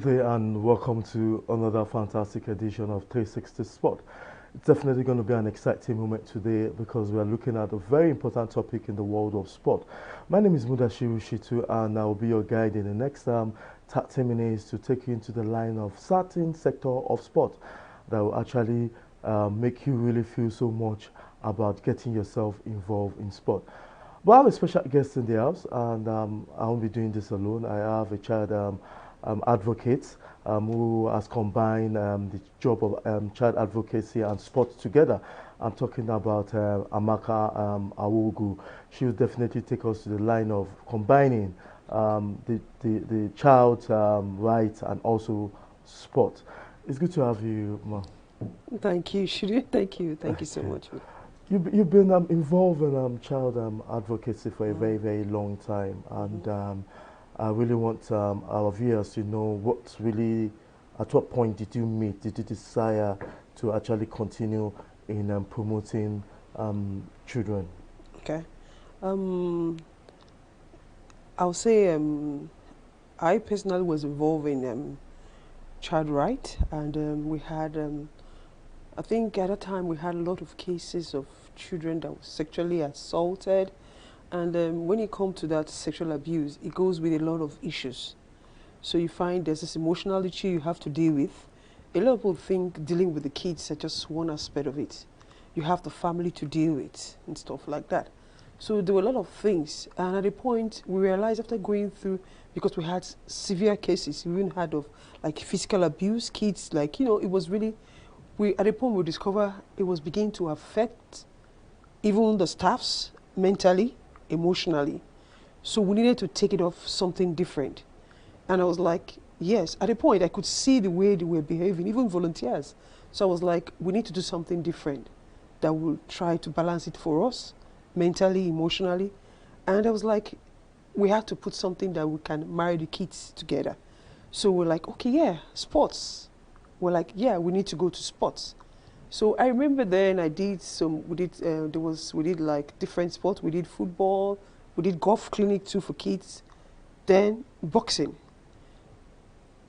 Good day and welcome to another fantastic edition of 360 Sport. It's definitely going to be an exciting moment today because we are looking at a very important topic in the world of sport. My name is Mudashiru Shitu and I will be your guide in the next 30 minutes to take you into the line of certain sector of sport that will actually make you really feel so much about getting yourself involved in sport. But I have a special guest in the house and I won't be doing this alone. I have a child advocate who has combined the job of child advocacy and sport together. I'm talking about AMAKA AWOGU. She will definitely take us to the line of combining the child's rights and also sport. It's good to have you, Ma. Thank you, Shiri. Thank you so much. You've been involved in child advocacy for a very, very long time, and I really want our viewers to know at what point did you desire to actually continue in promoting children? Okay. I'll say I personally was involved in child rights, and we had, I think at that time we had a lot of cases of children that were sexually assaulted. And when it comes to that sexual abuse, it goes with a lot of issues. So you find there's this emotional issue you have to deal with. A lot of people think dealing with the kids is just one aspect of it. You have the family to deal with and stuff like that. So there were a lot of things. And at a point, we realized after going through, because we had severe cases, we even had of like physical abuse, kids, like, it was really, at a point we discovered it was beginning to affect even the staffs mentally, emotionally. So we needed to take it off something different. And I was like, yes, at a point I could see the way they were behaving, even volunteers. So I was like, we need to do something different that will try to balance it for us, mentally, emotionally. And I was like, we have to put something that we can marry the kids together. So we're like, okay, yeah, sports. We're like, yeah, we need to go to sports. So I remember then I did we did like different sports. We did football, we did golf clinic too for kids, then boxing.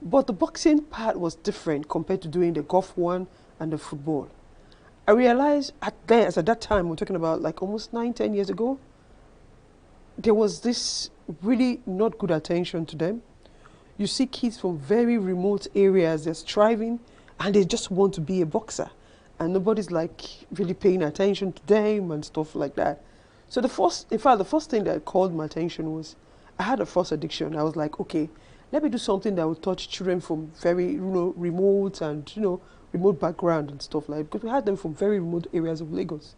But the boxing part was different compared to doing the golf one and the football. I realized at that time, we're talking about like almost 9-10 years ago, there was this really not good attention to them. You see kids from very remote areas, they're striving and they just want to be a boxer. And nobody's like really paying attention to them and stuff like that. So the first thing that called my attention was I had a first addiction. I was like, okay, let me do something that will touch children from very remote and remote background and stuff like that, because we had them from very remote areas of Lagos.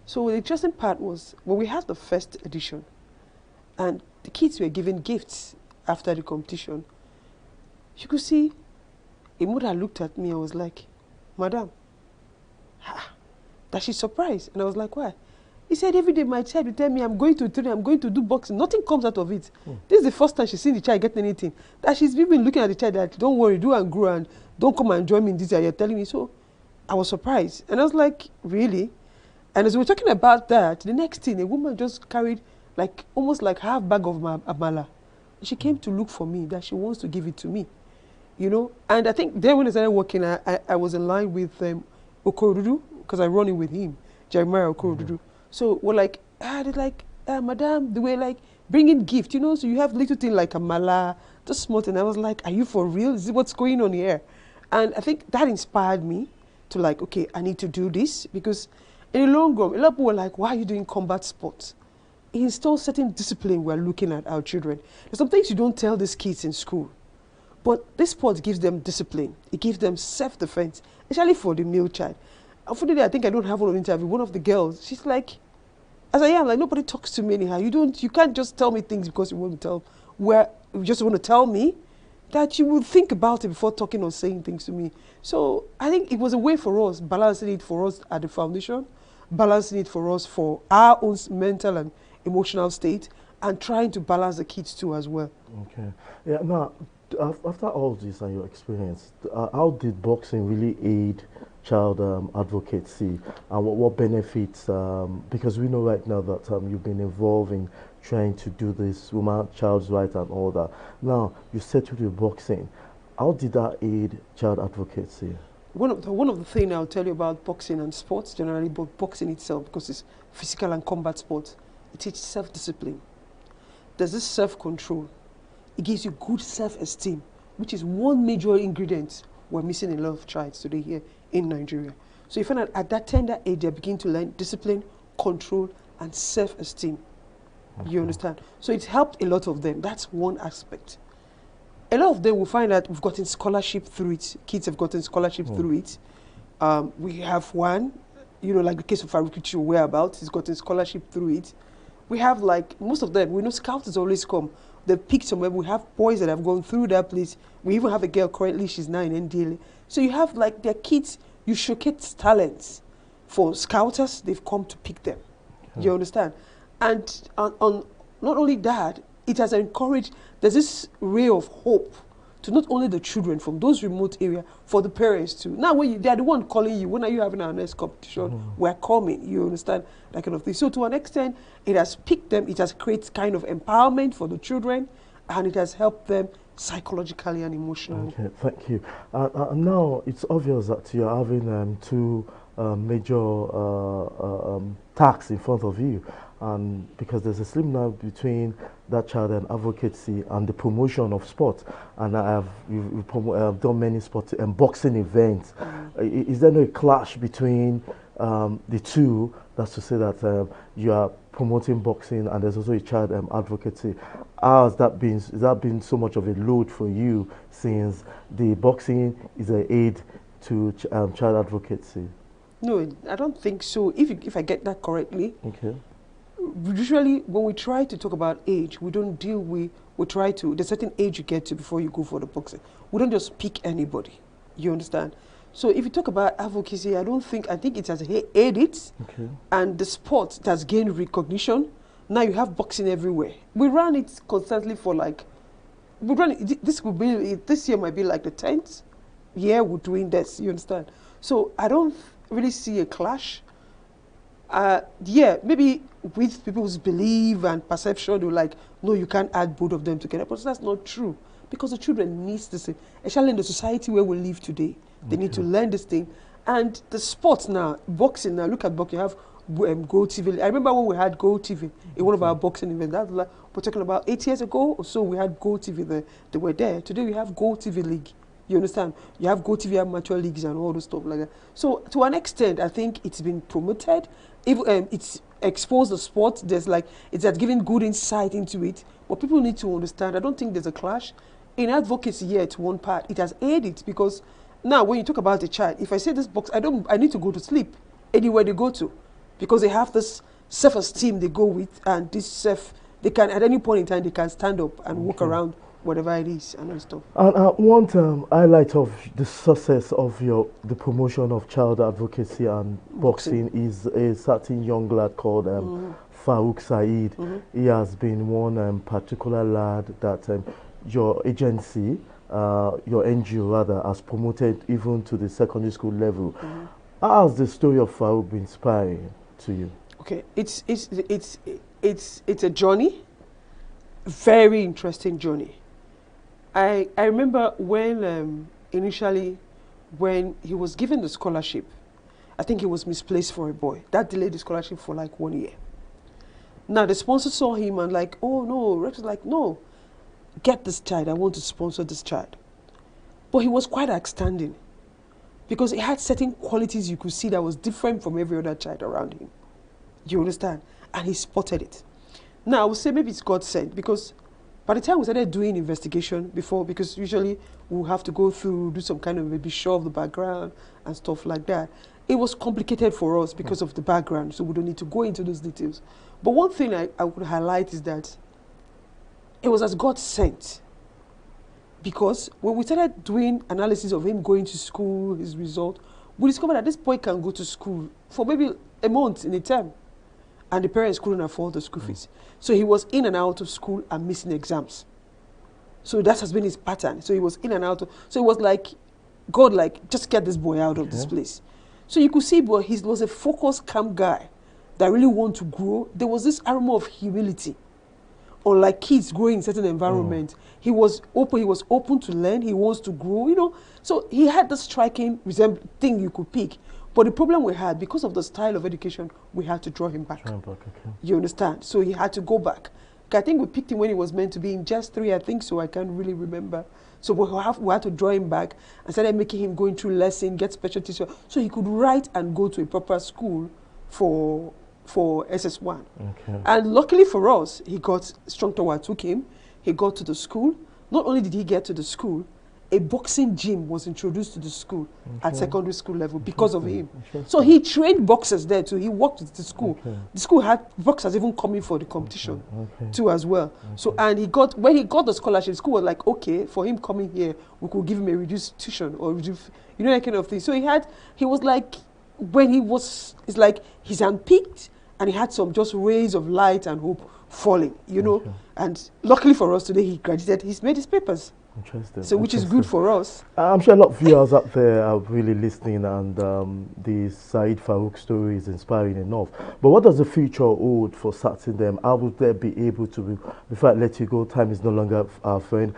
So the interesting part was when we had the first edition and the kids were given gifts after the competition, you could see a mother looked at me and was like, Madam, that she's surprised. And I was like, why? He said, every day my child will tell me, I'm going to train, I'm going to do boxing. Nothing comes out of it. This is the first time she's seen the child get anything. That she's been looking at the child that, don't worry, do and grow, and don't come and join me in this. You're telling me. So I was surprised. And I was like, really? And as we were talking about that, the next thing, a woman just carried like almost like half bag of amala. She came to look for me, that she wants to give it to me. And I think then when I started working, I was in line with Okorodu, because I run it with him, Jeremiah Okorodu. So we're like, they're like, Madam, they were like bringing gift, so you have little thing like a mala, just small thing. I was like, are you for real? Is it what's going on here? And I think that inspired me to like, okay, I need to do this, because in the long run, a lot of people were like, why are you doing combat sports? It installs certain discipline we're looking at our children. There's some things you don't tell these kids in school. But this sport gives them discipline. It gives them self-defense, especially for the male child. Unfortunately, I think I don't have one interview. One of the girls, she's like, as I am, like, nobody talks to me anyhow. You can't just tell me things because you want to tell, where you just want to tell me that you will think about it before talking or saying things to me. So I think it was a way for us, balancing it for us at the foundation, balancing it for us for our own mental and emotional state, and trying to balance the kids too as well. Okay. Yeah, now, after all this and your experience, how did boxing really aid child advocacy, and what benefits, because we know right now that you've been involved in trying to do this woman, child's rights and all that. Now, you settled with boxing. How did that aid child advocacy? One of the things I'll tell you about boxing and sports generally, but boxing itself, because it's physical and combat sports, it teaches self-discipline. There's this self-control. It gives you good self-esteem, which is one major ingredient we're missing in a lot of tribes today here in Nigeria. So you find that at that tender age, they begin to learn discipline, control, and self-esteem. Okay. You understand? So it's helped a lot of them. That's one aspect. A lot of them will find that we've gotten scholarship through it. Kids have gotten scholarship through it. We have one, you know, like the case of FAROUK, which you're aware about, he's gotten scholarship through it. We have, like, most of them, we know scouts has always come. They pick somewhere. We have boys that have gone through that place. We even have a girl currently, she's now in NDLA. So you have, like, their kids, you showcase talents. For scouters, they've come to pick them. You understand? And on not only that, it has encouraged, there's this ray of hope to not only the children from those remote areas, for the parents too. Now, when they're the one calling you, when are you having our next competition? We're coming, you understand? That kind of thing. So to an extent, it has picked them, it has created kind of empowerment for the children, and it has helped them psychologically and emotionally. Okay, thank you. Now, it's obvious that you're having two major tasks in front of you. And because there's a slim line between that child and advocacy and the promotion of sport, and I've done many sport and boxing events. Is there no clash between the two? That's to say that you are promoting boxing and there's also a child advocacy. How has that been? Has that been so much of a load for you, since the boxing is an aid to child advocacy? No, I don't think so. If I get that correctly. Okay. Usually, when we try to talk about age, we don't deal with, there's a certain age you get to before you go for the boxing. We don't just pick anybody. You understand? So if you talk about advocacy, I think it has aided, and the sport has gained recognition. Now you have boxing everywhere. We run it constantly for this year might be like the 10th year we're doing this, you understand? So I don't really see a clash. Yeah, maybe with people's belief and perception, they're like, no, you can't add both of them together. But that's not true, because the children need the same, especially in the society where we live today. They need to learn this thing. And the sports now, boxing now, look at boxing, you have Go TV. I remember when we had Go TV in one of our boxing events. That was like, we're talking about 8 years ago or so, we had Go TV there. They were there. Today we have Go TV League. You understand? You have Go TV amateur leagues and all those stuff like that. So to an extent, I think it's been promoted. It's exposed the sport. It's given good insight into it. But people need to understand. I don't think there's a clash. In advocacy, yeah, it's one part. It has aided, because now when you talk about a child, if I say this box, I need to go to sleep anywhere they go to, because they have this self-esteem they go with, and they can, at any point in time, they can stand up and walk around whatever it is and stuff. And one highlight of the success of the promotion of child advocacy and boxing is a certain young lad called FAROUK Saheed. He has been one particular lad that your agency, your NGO rather, has promoted even to the secondary school level. How has the story of FAROUK been inspiring to you? Okay, it's a journey, very interesting journey. I remember when initially when he was given the scholarship, I think he was misplaced for a boy. That delayed the scholarship for like 1 year. Now the sponsor saw him and like, oh no, Rex was like, no, get this child, I want to sponsor this child. But he was quite outstanding, because he had certain qualities you could see that was different from every other child around him. You understand? And he spotted it. Now I would say maybe it's God sent, because by the time we started doing investigation because usually we'll have to go through, do some kind of maybe show of the background and stuff like that. It was complicated for us because of the background, so we don't need to go into those details. But one thing I would highlight is that it was as God sent. Because when we started doing analysis of him going to school, his result, we discovered that this boy can go to school for maybe a month in a term, and the parents couldn't afford the school fees. So he was in and out of school and missing exams. So that has been his pattern. So he was in and out of, so it was like, God, like, just get this boy out of this place. So you could see, but he was a focused, calm guy that really wanted to grow. There was this aroma of humility. unlike kids growing in certain environments, he was open to learn, he wants to grow, you know. So he had the striking thing you could pick. But the problem we had, because of the style of education, we had to draw him back. Okay. You understand? So he had to go back. I think we picked him when he was meant to be in just 3, I think so. I can't really remember. So we had to draw him back and started making him going through lesson, get special teacher, so he could write and go to a proper school for SS1. Okay. And luckily for us, he got strong toward took him. He got to the school. Not only did he get to the school, a boxing gym was introduced to the school at secondary school level because of him. So he trained boxers there too. He worked with the school. The school had boxers even coming for the competition too as well. So and when he got the scholarship, the school was like, okay, for him coming here, we could give him a reduced tuition or reduce, you know, that kind of thing. So he was like, it's like he's unpicked and he had some just rays of light and hope falling, you know. And luckily for us today, he graduated. He's made his papers. Interesting. So which is good for us. I'm sure a lot of viewers out there are really listening, and the Saheed FAROUK story is inspiring enough. But what does the future hold for certain them? How would they be able to, before I let you go, time is no longer our friend.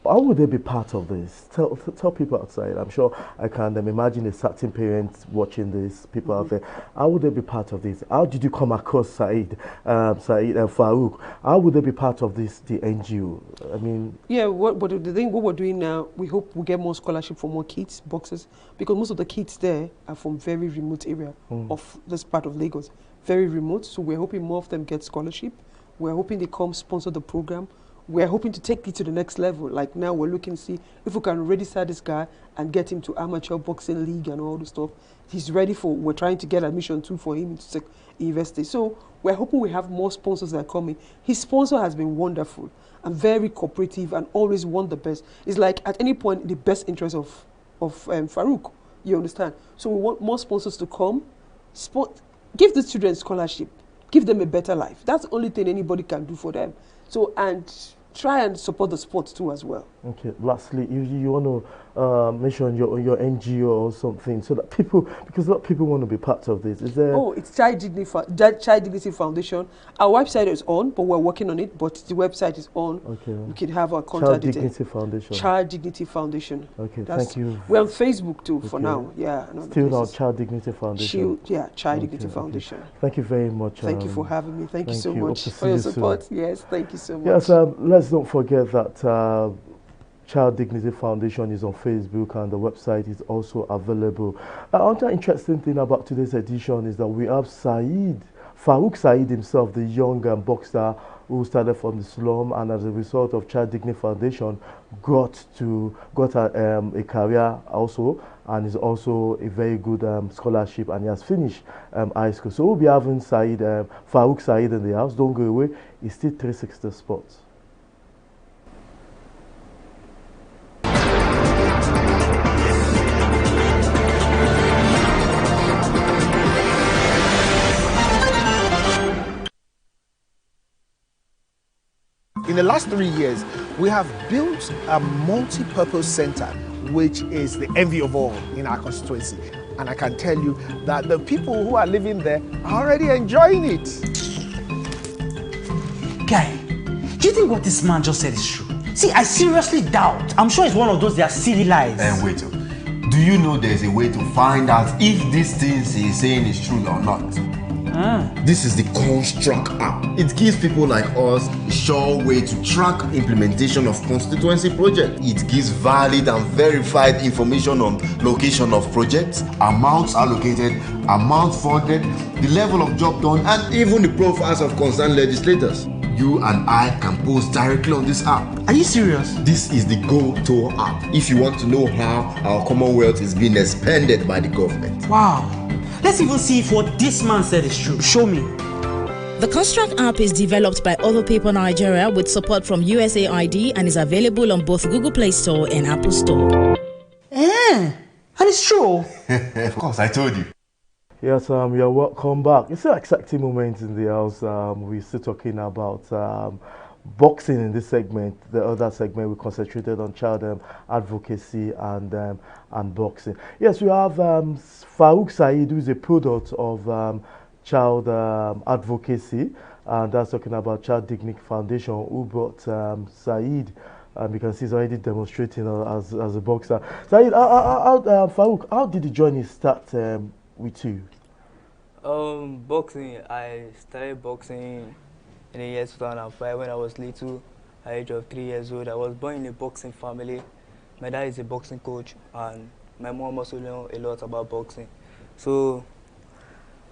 How would they be part of this? Tell people outside. I'm sure I can imagine a certain parents watching this, people out there. How would they be part of this? How did you come across Saheed and FAROUK? How would they be part of this, the NGO? I mean... Yeah, what we're doing now, we hope we get more scholarship for more kids, boxers, because most of the kids there are from very remote area of this part of Lagos. Very remote, so we're hoping more of them get scholarship. We're hoping they come sponsor the program. We're hoping to take it to the next level. Like now we're looking to see if we can register this guy and get him to amateur boxing league and all the stuff. He's ready we're trying to get admission too for him to university. So we're hoping we have more sponsors that are coming. His sponsor has been wonderful and very cooperative and always want the best. It's like at any point the best interest of FAROUK, you understand? So we want more sponsors to come, give the children scholarship, give them a better life. That's the only thing anybody can do for them. So, and try and support the sports too as well. Okay, lastly, you want to mention your NGO or something so that people, because a lot of people want to be part of this. Is there? Oh, it's Child Dignity Foundation. Our website is on, but we're working on it. But the website is on. Okay. We can have our contact details. Child Dignity Foundation. Child Dignity Foundation. Okay, thank you. We're on Facebook too for now. Yeah. Still now, Child Dignity Foundation. Child Dignity Foundation. Thank you very much. Thank you for having me. Thank you so much for your support. Yes, thank you so much. Yes, let's don't forget that Child Dignity Foundation is on Facebook and the website is also available. Another interesting thing about today's edition is that we have FAROUK Saheed himself, the young boxer who started from the slum, and as a result of Child Dignity Foundation got a career also, and is also a very good scholarship, and he has finished high school. So we'll be having FAROUK Saheed in the house. Don't go away. It's still 360 Sports. In the last 3 years, we have built a multi-purpose center, which is the envy of all in our constituency. And I can tell you that the people who are living there are already enjoying it. Guy, do you think what this man just said is true? See, I seriously doubt. I'm sure it's one of those their silly lies. And wait, do you know there's a way to find out if these things he's saying is true or not? This is the Construct app. It gives people like us a sure way to track implementation of constituency projects. It gives valid and verified information on location of projects, amounts allocated, amount funded, the level of job done, and even the profiles of concerned legislators. You and I can post directly on this app. Are you serious? This is the Go-To app if you want to know how our Commonwealth is being expanded by the government. Wow. Let's even see if what this man said is true. Show me. The Construct app is developed by Other People Nigeria with support from USAID and is available on both Google Play Store and Apple Store. And it's true. Of course, I told you. Yes, you're welcome back. It's an exciting moment in the house. We're still talking about boxing in this segment. The other segment we concentrated on child advocacy and boxing. Yes, we have FAROUK Saheed, who is a product of child advocacy, and that's talking about Child Dignity Foundation, who brought Saheed. You can see he's already demonstrating as a boxer. Saheed, Farouk, how did the journey start with you? Boxing, I started boxing in the year 2005 when I was little, at the age of 3 years old. I was born in a boxing family. My dad is a boxing coach, and my mom also knows a lot about boxing. So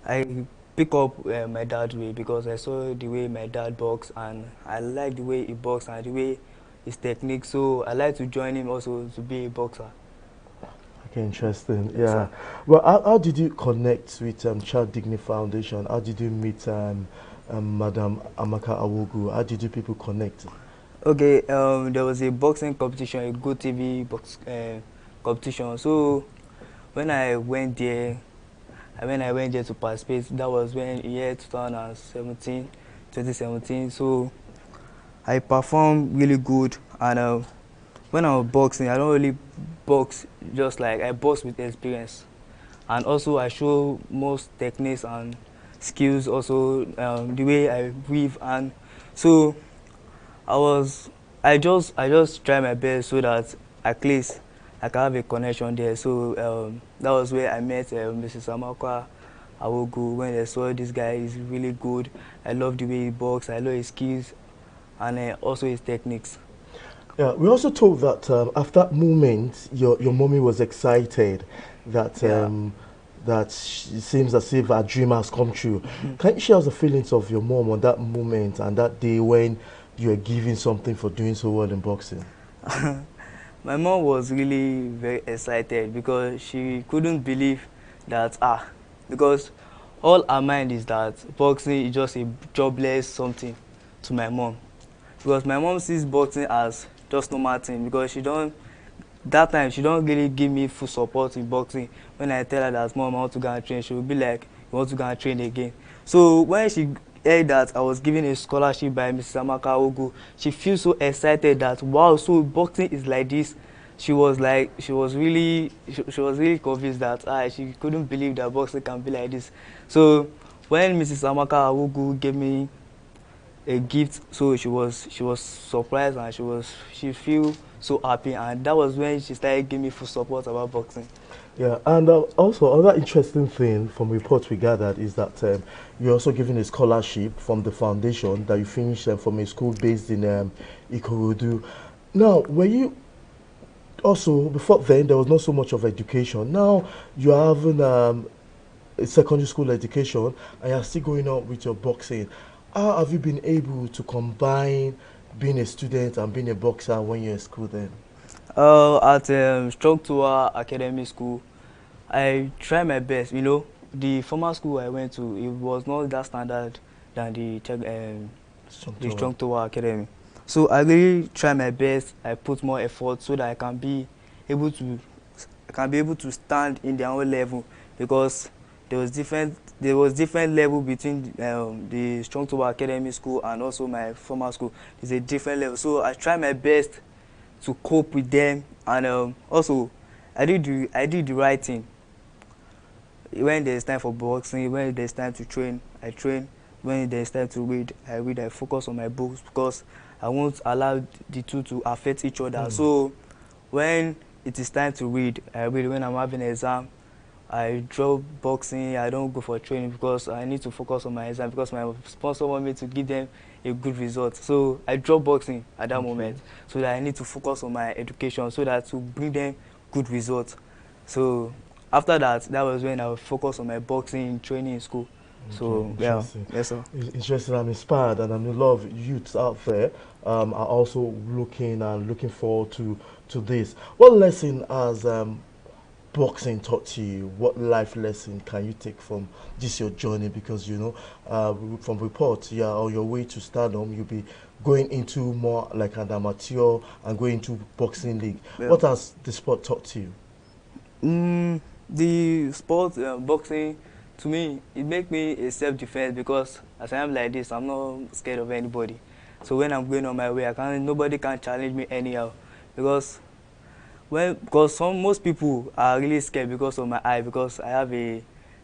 I pick up my dad's way because I saw the way my dad boxed, and I like the way he boxed and the way his technique. So I like to join him also to be a boxer. Okay, interesting. Yes, Yeah. sir. Well, how did you connect with Child Dignity Foundation? How did you meet Madam AMAKA AWOGU? How did you people connect? Okay, there was a boxing competition, a Go TV box competition. So when I went there to participate, that was when in year 2017. So I performed really good, and when I was boxing, I don't really box just like I box with experience, and also I show most techniques and skills. Also, the way I weave, and so I just try my best so that at least I can have a connection there. So that was where I met Mrs. AMAKA AWOGU. When I saw this guy is really good, I love the way he boxes, I love his skills, and also his techniques. Yeah, we also told that after that moment, your mommy was excited that that it seems as if her dream has come true. Can you share the feelings of your mom on that moment and that day when you were given something for doing so well in boxing? My mom was really very excited because she couldn't believe that, because all her mind is that boxing is just a jobless something to my mom. Because my mom sees boxing as just normal thing, because she don't really give me full support in boxing. When I tell her that, Mom, I want to go and train, she will be like, you want to go and train again? So when she heard that I was given a scholarship by Mrs. AMAKA AWOGU, she feels so excited that, wow, so boxing is like this. She was really convinced that she couldn't believe that boxing can be like this. So when Mrs. AMAKA AWOGU gave me a gift, so she was surprised, and she feel so happy, and that was when she started giving me full support about boxing. Yeah, and also another interesting thing from reports we gathered is that you're also given a scholarship from the foundation that you finished from a school based in Ikorodu. Now, were you also, before then there was not so much of education. Now you are having a secondary school education and you're still going on with your boxing. How have you been able to combine being a student and being a boxer when you're in school then? At Strong Tower Academy School, I try my best. You know, the former school I went to, it was not that standard than the Strong Tower Academy. So I really try my best. I put more effort so that I can be able to stand in their own level, because there was different level between the Strong Tower Academy School and also my former school. There's a different level. So I try my best to cope with them, and also I did the right thing. When there's time for boxing, when there's time to train, I train. When there's time to read, I read. I focus on my books because I won't allow the two to affect each other. So when it is time to read, I read. When I'm having an exam, I drop boxing. I don't go for training because I need to focus on my exam, because my sponsor want me to give them a good result. So I drop boxing at that moment, so that I need to focus on my education, so that to bring them good results. So after that was when I would focus on my boxing training in school. So yeah, yes sir. Interesting. I'm inspired, and I know a lot of youths out there are also looking forward to this. What lesson has boxing taught to you? What life lesson can you take from this your journey? Because you know, from reports, you're on your way to stardom. You'll be going into more like an amateur and going into boxing league. Yeah. What has the sport taught to you? The sport boxing, to me, it makes me a self-defense, because as I am like this, I'm not scared of anybody. So when I'm going on my way, nobody can challenge me anyhow, because most people are really scared because of my eye, because I have a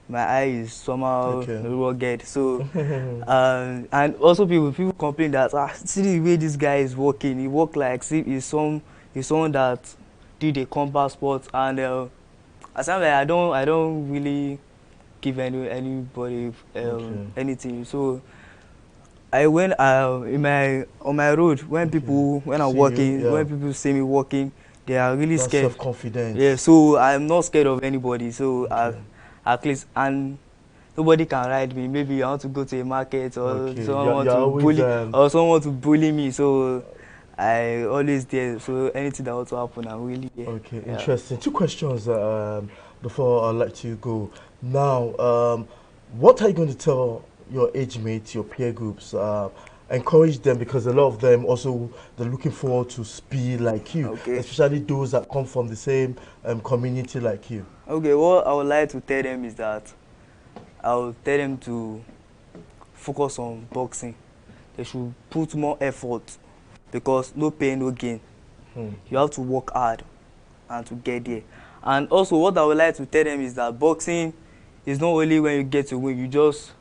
my eye is somehow Okay. rugged. So, and also people complain that see the way this guy is walking. He walk like see he's someone that did a combat sport. And I sound like I don't really give anybody anything. So I went on my road when I'm walking, when people see me walking, they are really scared. Self-confidence. Yeah, so I'm not scared of anybody. So at least, and nobody can ride me. Maybe I want to go to a market or someone to bully me. So I always there. So anything that wants to happen, I'm really there. Okay, interesting. 2 questions before I let you go. Now, what are you going to tell your age mates, your peer groups? Encourage them, because a lot of them also, they're looking forward to speed like you, especially those that come from the same community like you. Okay, what I would like to tell them is that I will tell them to focus on boxing. They should put more effort, because no pain, no gain. You have to work hard and to get there. And also what I would like to tell them is that boxing is not only when you get to win, you just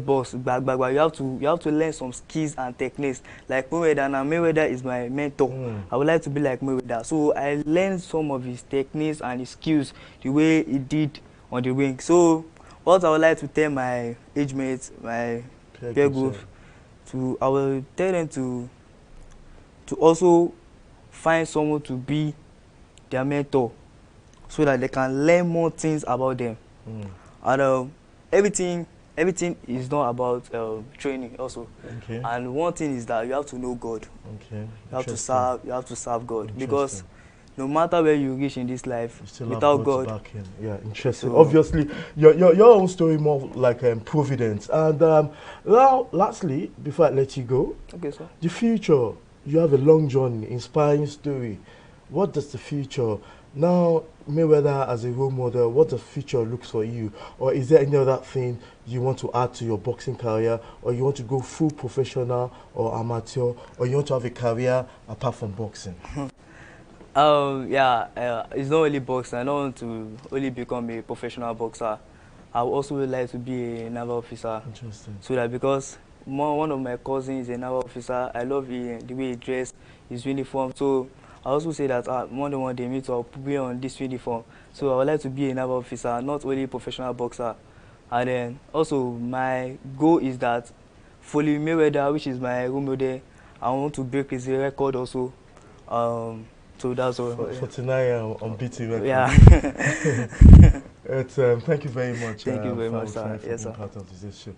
box back. You have to learn some skills and techniques. Like Mayweather, now Mayweather is my mentor. I would like to be like Mayweather. So I learned some of his techniques and his skills the way he did on the ring. So what I would like to tell my age mates, my peer group, I will tell them to also find someone to be their mentor, so that they can learn more things about them. And everything is not about training also. And one thing is that you have to know God. You have to serve God, because no matter where you reach in this life, without God. Yeah, interesting. So, obviously, your own story more like Providence. And now, lastly, before I let you go, sir. The future. You have a long journey, inspiring story. What does the future now, Mayweather as a role model? What does the future looks for you? Or is there any other thing you want to add to your boxing career, or you want to go full professional or amateur, or you want to have a career apart from boxing? It's not only boxing. I don't want to only become a professional boxer. I would also like to be a naval officer. Interesting. So that, because one of my cousins is a naval officer, I love the way he dressed, his uniform. So I also say that one day me to be on this uniform. So I would like to be a naval officer, not only a professional boxer. And then also my goal is that following Mayweather, which is my role model, I want to break his record also. So that's all. 49 unbeaten record. Yeah. Thank you very much. Thank you very much, sir. Yes, sir. Part of this show.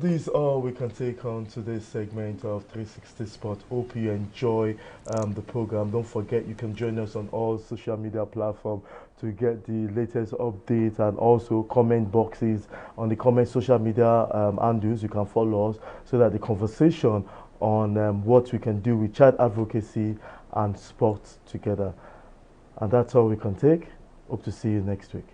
This is all we can take on today's segment of 360 Sport. Hope you enjoy the program. Don't forget, you can join us on all social media platforms to get the latest updates, and also comment boxes on the comment social media handles. You can follow us, so that the conversation on what we can do with child advocacy and sports together. And that's all we can take. Hope to see you next week.